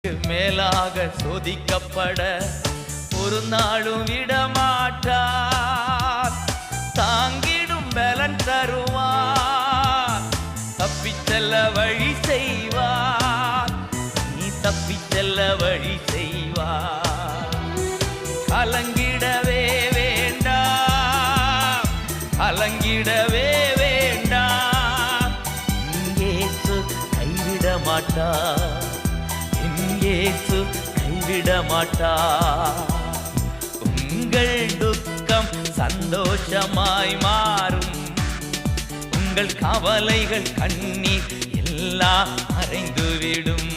மேலாக சோதிக்கப்பட ஒரு நாளும் விடமாட்டார். தாங்கிடும் பலன் தருவார். தப்பிச் செல்ல வழி செய்வார். நீ தப்பிச் செல்ல வழி செய்வார். கலங்கிடவே வேண்டாம், கலங்கிடவே வேண்டாம். இயேசு கைவிட மாட்டார். இயேசு கைவிட மாட்டார். உங்கள் துக்கம் சந்தோஷமாய் மாறும். உங்கள் கவலைகள் கண்ணீர் எல்லாம் மறைந்துவிடும்.